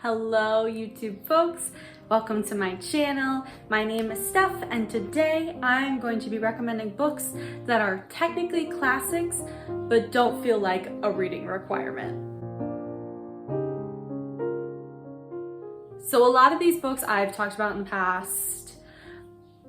Hello YouTube folks, welcome to my channel. My name is Steph and today I'm going to be recommending books that are technically classics but don't feel like a reading requirement. So a lot of these books I've talked about in the past.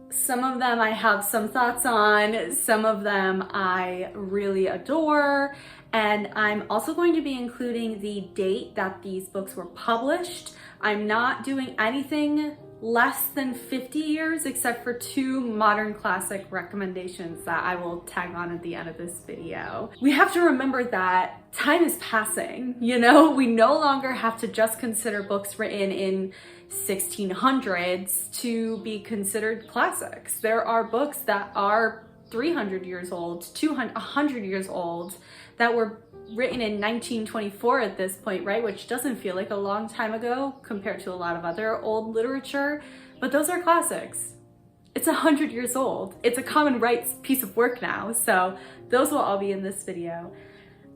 Some of them I have some thoughts on, some of them I really adore, and I'm also going to be including the date that these books were published. I'm not doing anything less than 50 years except for two modern classic recommendations that I will tag on at the end of this video. We have to remember that time is passing, you know? We no longer have to just consider books written in 1600s to be considered classics. There are books that are 300 years old, 100 years old, that were written in 1924 at this point, right? Which doesn't feel like a long time ago compared to a lot of other old literature, but those are classics. It's 100 years old. It's a common rights piece of work now, so those will all be in this video.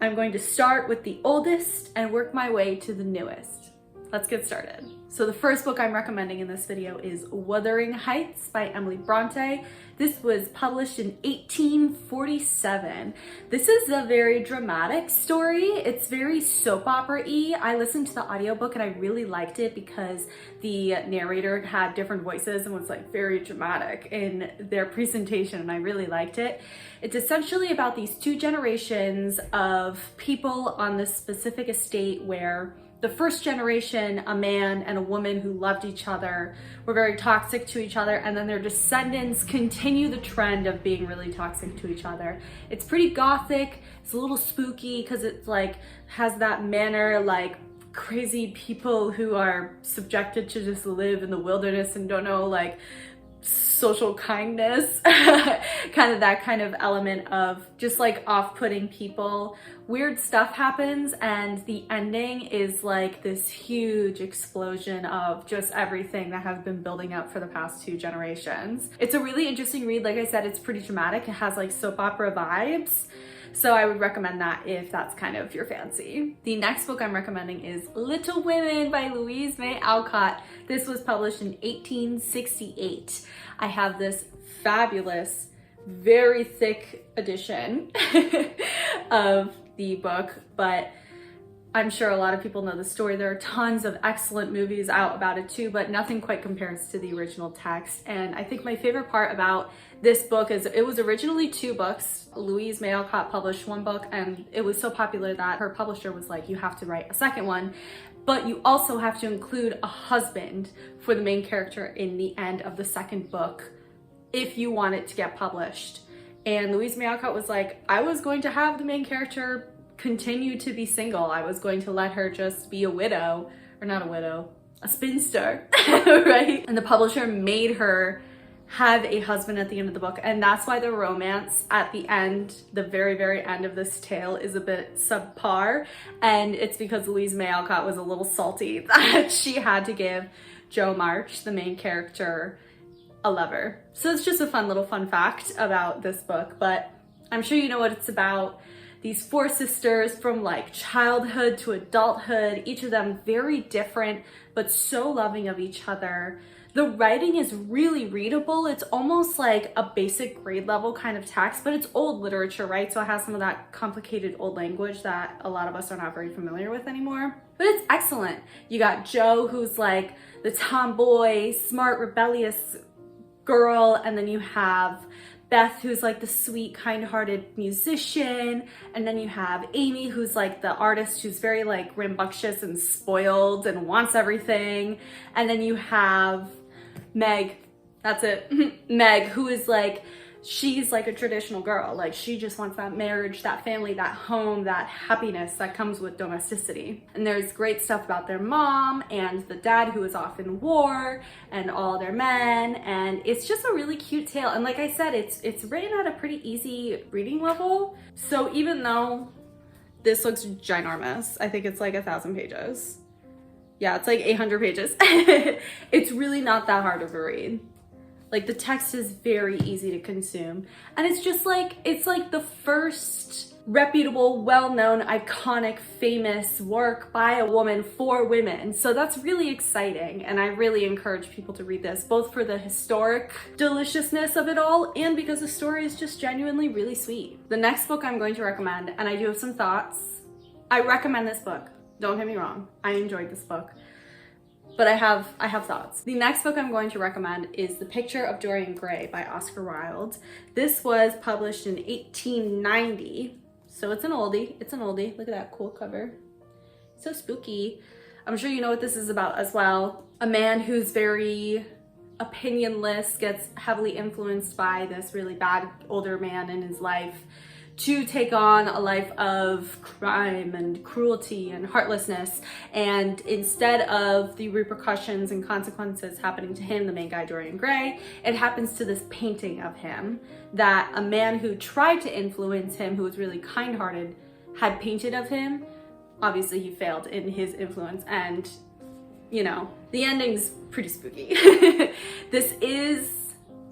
I'm going to start with the oldest and work my way to the newest. Let's get started. So the first book I'm recommending in this video is Wuthering Heights by Emily Bronte. This was published in 1847. This is a very dramatic story. It's very soap opera-y. I listened to the audiobook and I really liked it because the narrator had different voices and was like very dramatic in their presentation, and I really liked it. It's essentially about these two generations of people on this specific estate where the first generation, a man and a woman who loved each other, were very toxic to each other, and then their descendants continue the trend of being really toxic to each other. It's pretty gothic, it's a little spooky because it's like has that manner like crazy people who are subjected to just live in the wilderness and don't know like social kindness, kind of that kind of element of just like off-putting people. Weird stuff happens and the ending is like this huge explosion of just everything that has been building up for the past two generations. It's a really interesting read. Like I said, it's pretty dramatic. It has like soap opera vibes. So I would recommend that if that's kind of your fancy. The next book I'm recommending is Little Women by Louise May Alcott. This was published in 1868. I have this fabulous, very thick edition of the book, but I'm sure a lot of people know the story. There are tons of excellent movies out about it too, but nothing quite compares to the original text. And I think my favorite part about this book is it was originally two books. Louise May Alcott published one book and it was so popular that her publisher was like, you have to write a second one, but you also have to include a husband for the main character in the end of the second book if you want it to get published. And Louise May Alcott was like, I was going to have the main character continue to be single. I was going to let her just be a widow, or not a widow, a spinster, right? And the publisher made her have a husband at the end of the book, and that's why the romance at the end, the very, very end of this tale, is a bit subpar, and it's because Louise May Alcott was a little salty that she had to give Jo March, the main character, a lover. So it's just a fun little fun fact about this book, but I'm sure you know what it's about. These four sisters from like childhood to adulthood, each of them very different, but so loving of each other. The writing is really readable. It's almost like a basic grade level kind of text, but it's old literature, right? So it has some of that complicated old language that a lot of us are not very familiar with anymore. But it's excellent. You got Jo, who's like the tomboy, smart, rebellious girl, and then you have Beth, who's like the sweet, kind-hearted musician, and then you have Amy, who's like the artist who's very like rambunctious and spoiled and wants everything, and then you have Meg, that's it, Meg, who is like, she's like a traditional girl, like she just wants that marriage, that family, that home, that happiness that comes with domesticity. And there's great stuff about their mom and the dad who is off in war and all their men, and it's just a really cute tale. And like I said, it's written at a pretty easy reading level. So even though this looks ginormous, I think it's like 1,000 pages. Yeah, it's like 800 pages. It's really not that hard of a read. Like the text is very easy to consume. And it's just like, it's like the first reputable, well-known, iconic, famous work by a woman for women. So that's really exciting. And I really encourage people to read this, both for the historic deliciousness of it all and because the story is just genuinely really sweet. The next book I'm going to recommend, and I do have some thoughts. I recommend this book. Don't get me wrong. I enjoyed this book. But I have thoughts. The next book I'm going to recommend is The Picture of Dorian Gray by Oscar Wilde. This was published in 1890, so it's an oldie. It's an oldie. Look at that cool cover. So spooky. I'm sure you know what this is about as well. A man who's very opinionless gets heavily influenced by this really bad older man in his life to take on a life of crime and cruelty and heartlessness. And instead of the repercussions and consequences happening to him, the main guy, Dorian Gray, it happens to this painting of him that a man who tried to influence him, who was really kind-hearted, had painted of him. Obviously he failed in his influence, and you know, the ending's pretty spooky. This is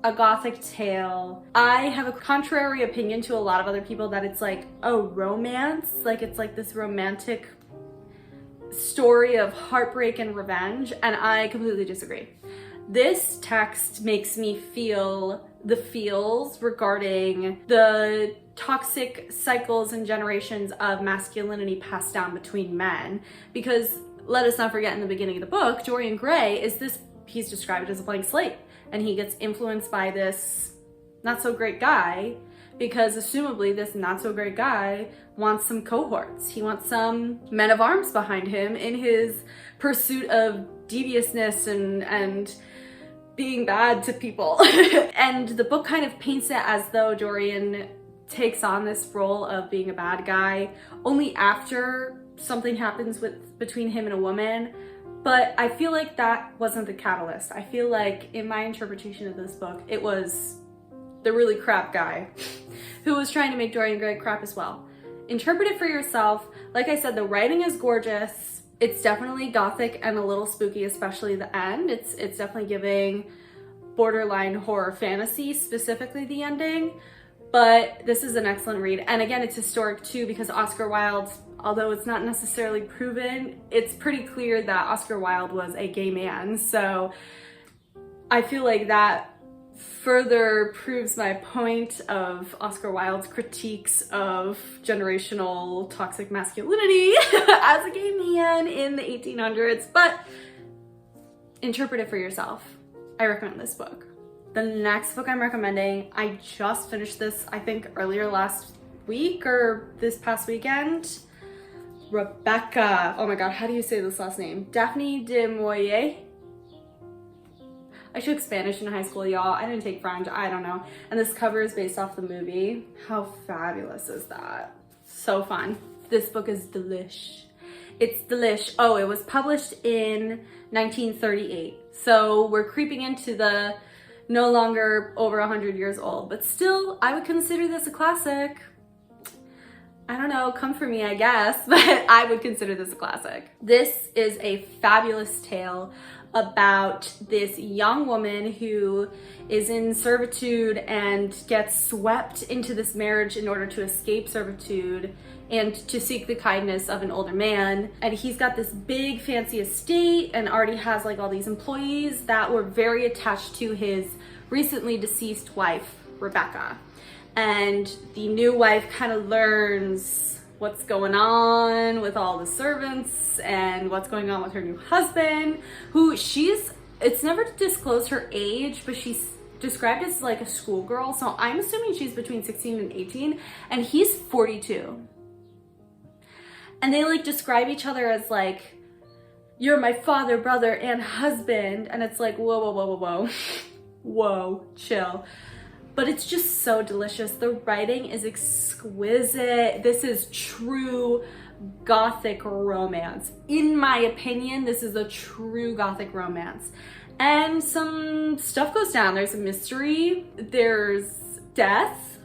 a gothic tale. I have a contrary opinion to a lot of other people that it's like a romance, like it's like this romantic story of heartbreak and revenge, and I completely disagree. This text makes me feel the feels regarding the toxic cycles and generations of masculinity passed down between men, because let us not forget, in the beginning of the book, Dorian Gray is this, he's described as a blank slate. And he gets influenced by this not so great guy because assumably this not so great guy wants some cohorts. He wants some men of arms behind him in his pursuit of deviousness and being bad to people. And the book kind of paints it as though Dorian takes on this role of being a bad guy only after something happens between him and a woman. But I feel like that wasn't the catalyst. I feel like in my interpretation of this book, it was the really crap guy who was trying to make Dorian Gray crap as well. Interpret it for yourself. Like I said, the writing is gorgeous. It's definitely gothic and a little spooky, especially the end. It's definitely giving borderline horror fantasy, specifically the ending. But this is an excellent read. And again, it's historic too, because Oscar Wilde, although it's not necessarily proven, it's pretty clear that Oscar Wilde was a gay man. So I feel like that further proves my point of Oscar Wilde's critiques of generational toxic masculinity as a gay man in the 1800s. But interpret it for yourself. I recommend this book. The next book I'm recommending, I just finished this, I think earlier last week or this past weekend. Rebecca. Oh my god, how do you say this last name? Daphne du Maurier. I took Spanish in high school, y'all. I didn't take French, I don't know. And this cover is based off the movie. How fabulous is that? So fun. This book is delish. It's delish. Oh, it was published in 1938. So we're creeping into the no longer over 100 years old, but still, I would consider this a classic. I don't know, come for me, I guess, but I would consider this a classic. This is a fabulous tale about this young woman who is in servitude and gets swept into this marriage in order to escape servitude and to seek the kindness of an older man. And he's got this big fancy estate and already has like all these employees that were very attached to his recently deceased wife, Rebecca. And the new wife kind of learns what's going on with all the servants and what's going on with her new husband, who it's never disclosed her age, but she's described as like a schoolgirl. So I'm assuming she's between 16 and 18, and he's 42. And they like describe each other as like, you're my father, brother, and husband. And it's like, whoa, whoa, whoa, whoa, whoa. Whoa, chill. But it's just so delicious. The writing is exquisite. This is true gothic romance. In my opinion, this is a true gothic romance. And some stuff goes down. There's a mystery. There's death.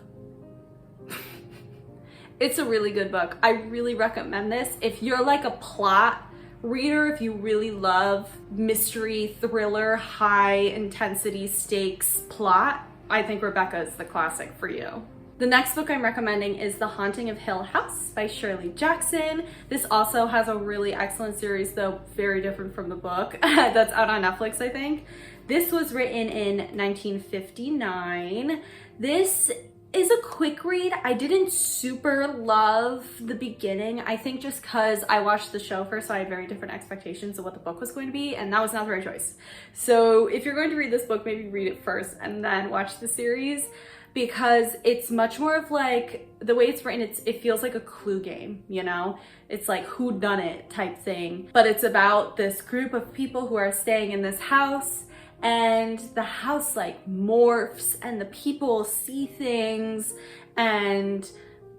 It's a really good book. I really recommend this. If you're like a plot reader, if you really love mystery, thriller, high intensity stakes plot, I think Rebecca is the classic for you. The next book I'm recommending is The Haunting of Hill House by Shirley Jackson. This also has a really excellent series, though very different from the book, that's out on Netflix, I think. This was written in 1959. This is a quick read. I didn't super love the beginning. I think just because I watched the show first, so I had very different expectations of what the book was going to be, and that was not the right choice. So if you're going to read this book, maybe read it first and then watch the series, because it's much more of like, the way it's written, it feels like a Clue game, you know? It's like whodunit type thing. But it's about this group of people who are staying in this house, and the house like morphs and the people see things, and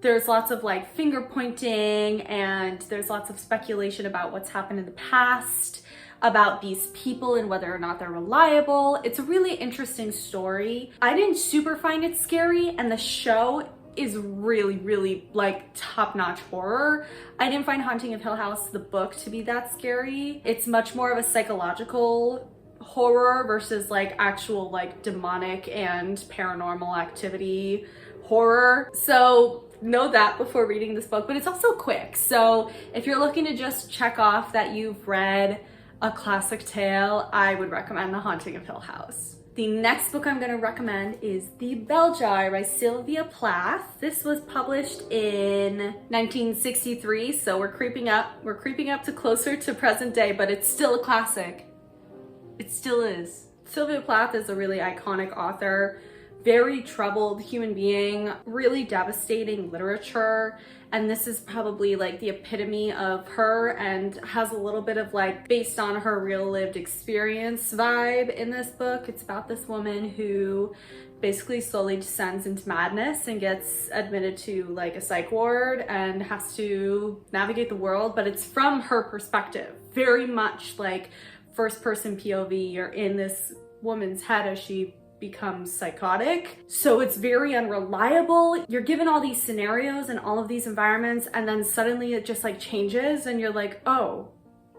there's lots of like finger pointing, and there's lots of speculation about what's happened in the past, about these people and whether or not they're reliable. It's a really interesting story. I didn't super find it scary, and the show is really like top-notch horror. I didn't find Haunting of Hill House, the book, to be that scary. It's much more of a psychological horror versus like actual like demonic and paranormal activity horror. So know that before reading this book, but it's also quick. So if you're looking to just check off that you've read a classic tale, I would recommend The Haunting of Hill House. The next book I'm going to recommend is The Bell Jar by Sylvia Plath. This was published in 1963, so we're creeping up to closer to present day, but it's still a classic. It still is. Sylvia Plath is a really iconic author, very troubled human being, really devastating literature, and this is probably like the epitome of her, and has a little bit of like based on her real lived experience vibe in this book. It's about this woman who basically slowly descends into madness and gets admitted to like a psych ward and has to navigate the world, but it's from her perspective, very much like first person POV. You're in this woman's head as she becomes psychotic. So it's very unreliable. You're given all these scenarios and all of these environments, and then suddenly it just like changes and you're like, oh,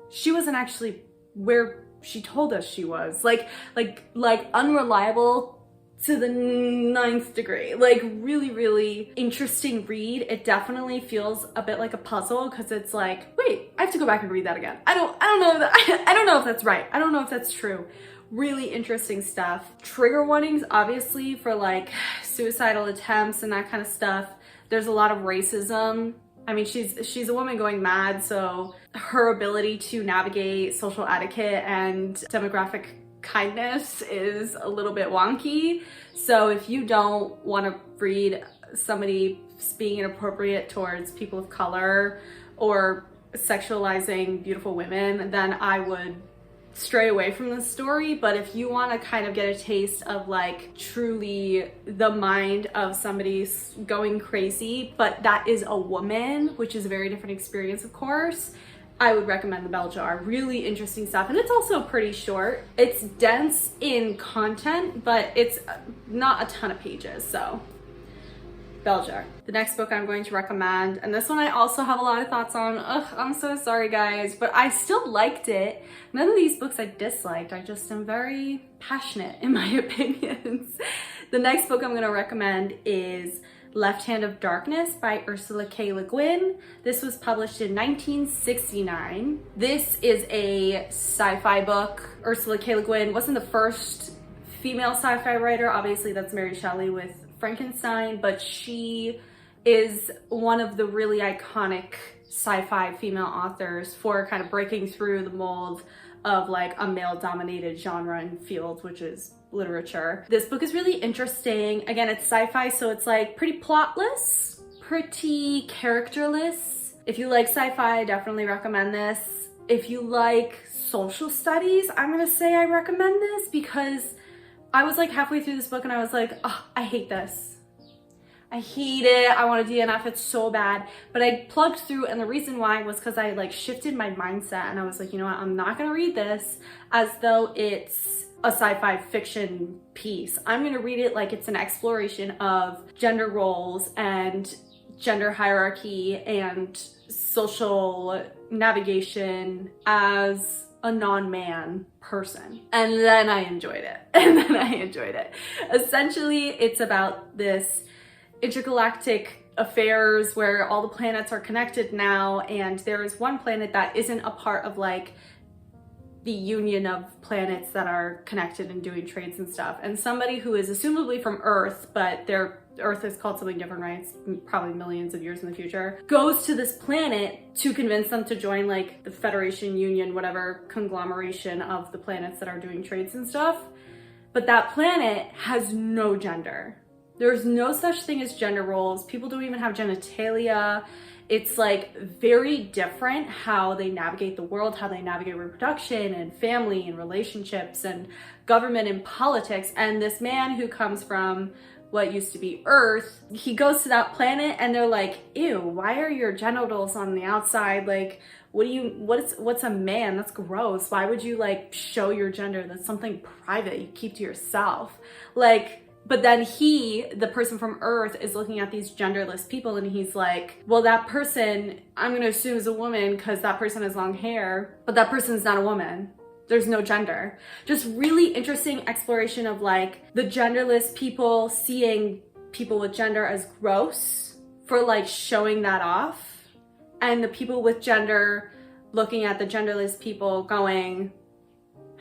she wasn't actually where she told us she was. Like unreliable to the 9th degree. Like really interesting read. It definitely feels a bit like a puzzle, because it's like, wait, I have to go back and read that again. I don't know that I don't know if that's right. I don't know if that's true. Really interesting stuff. Trigger warnings, obviously, for like suicidal attempts and that kind of stuff. There's a lot of racism. I mean, she's a woman going mad, so her ability to navigate social etiquette and demographic kindness is a little bit wonky. So if you don't want to read somebody being inappropriate towards people of color or sexualizing beautiful women, then I would stray away from the story. But if you want to kind of get a taste of like truly the mind of somebody going crazy, but that is a woman, which is a very different experience, of course, I would recommend The Bell Jar. Really interesting stuff, and it's also pretty short. It's dense in content, but it's not a ton of pages, so Bell Jar. The next book I'm going to recommend, and this one I also have a lot of thoughts on. Ugh, I'm so sorry guys, but I still liked it. None of these books I disliked. I just am very passionate in my opinions. The next book I'm going to recommend is Left Hand of Darkness by Ursula K. Le Guin. This was published in 1969. This is a sci-fi book. Ursula K. Le Guin wasn't the first female sci-fi writer. Obviously that's Mary Shelley with Frankenstein, but she is one of the really iconic sci-fi female authors for kind of breaking through the mold of like a male-dominated genre and field, which is literature. This book is really interesting. Again, it's sci-fi, so it's like pretty plotless, pretty characterless. If you like sci-fi, I definitely recommend this. If you like social studies, I'm gonna say I recommend this, because I was like halfway through this book and I was like, oh, I hate this. I hate it. I want to DNF it so bad. But I plugged through, and the reason why was because I like shifted my mindset, and I was like, you know what, I'm not gonna read this as though it's a sci-fi fiction piece. I'm gonna read it like it's an exploration of gender roles and gender hierarchy and social navigation as a non-man person. And then I enjoyed it. Essentially, it's about this intergalactic affairs where all the planets are connected now, and there is one planet that isn't a part of like the union of planets that are connected and doing trades and stuff. And somebody who is assumably from Earth, but their Earth is called something different, right? It's probably millions of years in the future, goes to this planet to convince them to join like the Federation, Union, whatever conglomeration of the planets that are doing trades and stuff. But that planet has no gender. There's no such thing as gender roles. People don't even have genitalia. It's like very different how they navigate the world, how they navigate reproduction and family and relationships and government and politics. And this man who comes from what used to be Earth, he goes to that planet and they're like, ew, why are your genitals on the outside? Like, what's a man? That's gross. Why would you like show your gender? That's something private you keep to yourself. Like, but then the person from Earth, is looking at these genderless people and he's like, well, that person, I'm gonna assume is a woman because that person has long hair, but that person's not a woman. There's no gender. Just really interesting exploration of like the genderless people seeing people with gender as gross for like showing that off, and the people with gender looking at the genderless people going,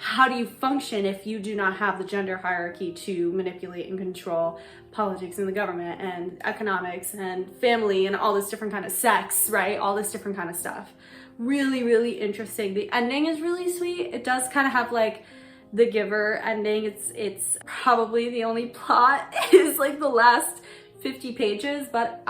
how do you function if you do not have the gender hierarchy to manipulate and control politics and the government and economics and family and all this different kind of sex, right? All this different kind of stuff. Really, really interesting. The ending is really sweet. It does kind of have like the Giver ending. It's probably the only plot is like the last 50 pages, but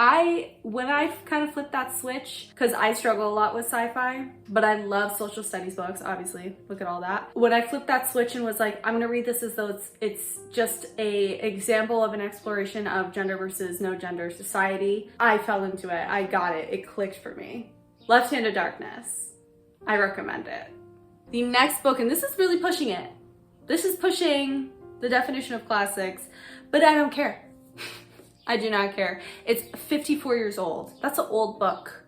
when I kind of flipped that switch, because I struggle a lot with sci-fi, but I love social studies books, obviously, look at all that. When I flipped that switch and was like, I'm gonna read this as though it's just a example of an exploration of gender versus no gender society, I fell into it. I got it. It clicked for me. Left Hand of Darkness. I recommend it. The next book, and this is really pushing it. This is pushing the definition of classics, but I don't care. I do not care. It's 54 years old. That's an old book.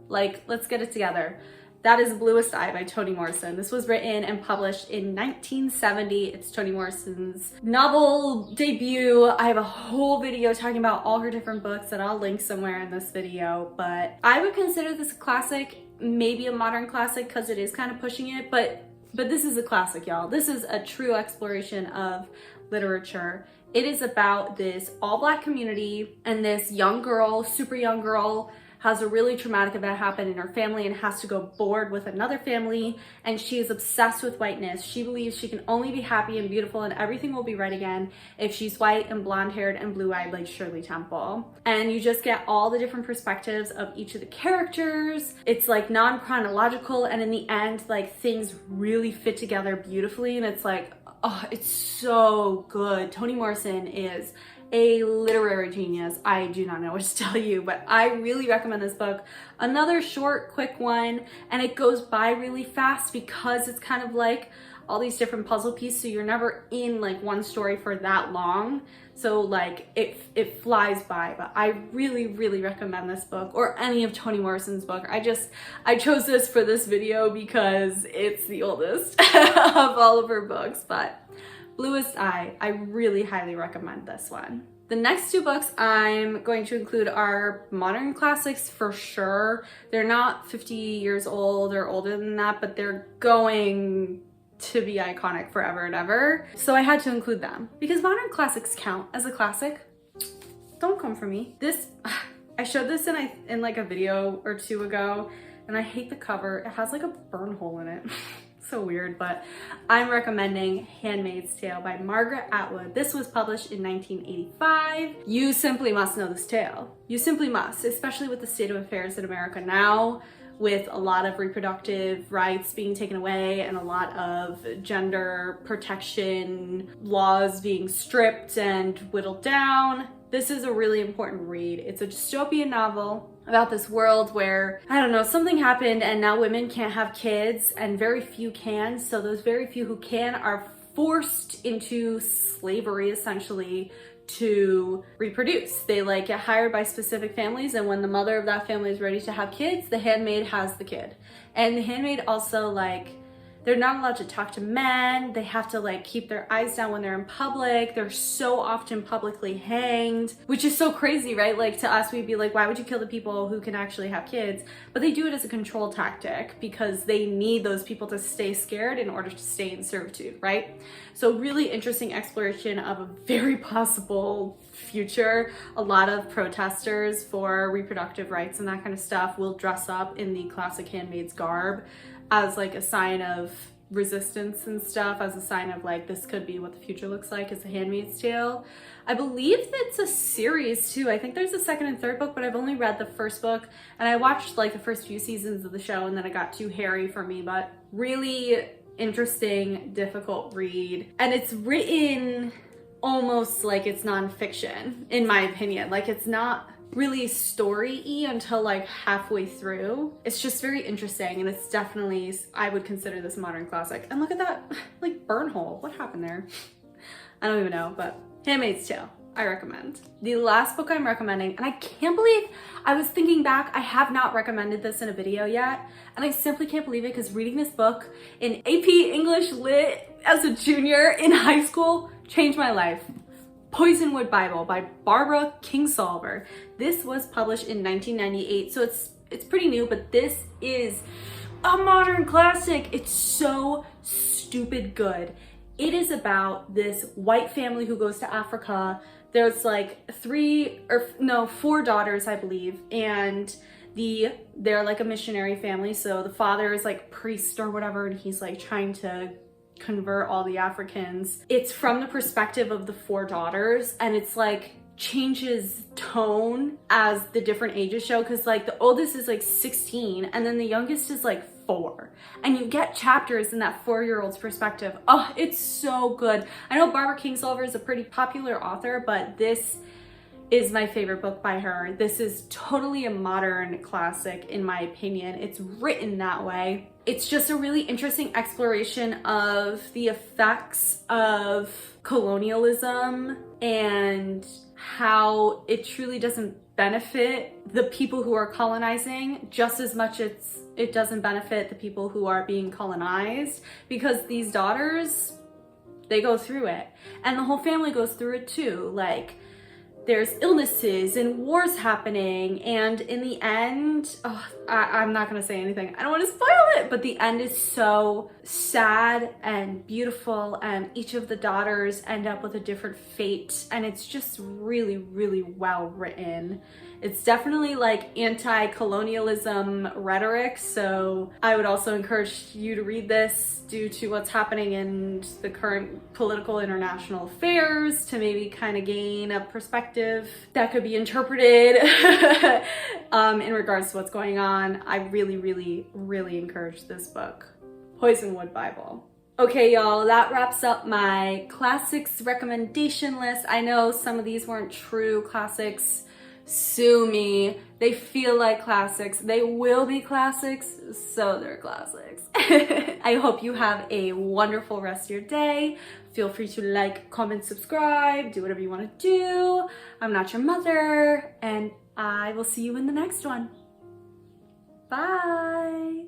Like, let's get it together. That is Bluest Eye by Toni Morrison. This was written and published in 1970. It's Toni Morrison's novel debut. I have a whole video talking about all her different books that I'll link somewhere in this video, but I would consider this a classic, maybe a modern classic because it is kind of pushing it, but this is a classic, y'all. This is a true exploration of literature. It is about this all-Black community, and this young girl, super young girl, has a really traumatic event happen in her family and has to go board with another family, and she is obsessed with whiteness. She believes she can only be happy and beautiful and everything will be right again if she's white and blonde-haired and blue-eyed like Shirley Temple. And you just get all the different perspectives of each of the characters. It's like non-chronological, and in the end, like things really fit together beautifully, and it's like, oh, it's so good. Toni Morrison is a literary genius. I do not know what to tell you, but I really recommend this book. Another short, quick one, and it goes by really fast because it's kind of like all these different puzzle pieces, so you're never in like one story for that long. So like it flies by, but I really, really recommend this book, or any of Toni Morrison's book. I chose this for this video because it's the oldest of all of her books, but Bluest Eye, I really highly recommend this one. The next two books I'm going to include are modern classics for sure. They're not 50 years old or older than that, but they're going to be iconic forever and ever. So I had to include them because modern classics count as a classic. Don't come for me. I showed this in like a video or two ago, and I hate the cover. It has like a burn hole in it. So weird, but I'm recommending Handmaid's Tale by Margaret Atwood. This was published in 1985. You simply must know this tale. You simply must, especially with the state of affairs in America now, with a lot of reproductive rights being taken away and a lot of gender protection laws being stripped and whittled down. This is a really important read. It's a dystopian novel about this world where, I don't know, something happened and now women can't have kids and very few can. So those very few who can are forced into slavery essentially to reproduce. They like get hired by specific families, and when the mother of that family is ready to have kids, the handmaid has the kid. And the handmaid also, like, they're not allowed to talk to men. They have to like keep their eyes down when they're in public. They're so often publicly hanged, which is so crazy, right? Like, to us, we'd be like, why would you kill the people who can actually have kids? But they do it as a control tactic because they need those people to stay scared in order to stay in servitude, right? So really interesting exploration of a very possible future. A lot of protesters for reproductive rights and that kind of stuff will dress up in the classic handmaid's garb as like a sign of resistance and stuff, as a sign of like, this could be what the future looks like, as a Handmaid's Tale. I believe it's a series too. I think there's a second and third book, but I've only read the first book, and I watched like the first few seasons of the show, and then it got too hairy for me, but really interesting, difficult read. And it's written almost like it's nonfiction, in my opinion. Like, it's not really story-y until like halfway through. It's just very interesting, and it's definitely, I would consider this a modern classic. And look at that, like, burn hole. What happened there? I don't even know, but Handmaid's Tale, I recommend. The last book I'm recommending, and I can't believe, I was thinking back, I have not recommended this in a video yet, and I simply can't believe it, because reading this book in AP English Lit as a junior in high school changed my life. Poisonwood Bible by Barbara Kingsolver. This was published in 1998, so it's pretty new, but this is a modern classic. It's so stupid good. It is about this white family who goes to Africa. There's like four daughters, I believe, and they're like a missionary family. So the father is like priest or whatever, and he's like trying to convert all the Africans. It's from the perspective of the four daughters, and it's like changes tone as the different ages show, because like the oldest is like 16 and then the youngest is like 4, and you get chapters in that 4-year-old's perspective. Oh, it's so good. I know Barbara Kingsolver is a pretty popular author, but this is my favorite book by her. This is totally a modern classic in my opinion. It's written that way. It's just a really interesting exploration of the effects of colonialism and how it truly doesn't benefit the people who are colonizing just as much as it doesn't benefit the people who are being colonized, because these daughters, they go through it, and the whole family goes through it too. Like, there's illnesses and wars happening, and in the end, I'm not gonna say anything, I don't want to spoil it, but the end is so sad and beautiful, and each of the daughters end up with a different fate, and it's just really, really well written. It's definitely like anti-colonialism rhetoric, so I would also encourage you to read this due to what's happening in the current political international affairs, to maybe kind of gain a perspective that could be interpreted in regards to what's going on. I really, really, really encourage this book, Poisonwood Bible. Okay, y'all, that wraps up my classics recommendation list. I know some of these weren't true classics. Sue me. They feel like classics. They will be classics, so they're classics. I hope you have a wonderful rest of your day. Feel free to like, comment, subscribe, do whatever you want to do. I'm not your mother, and I will see you in the next one. Bye.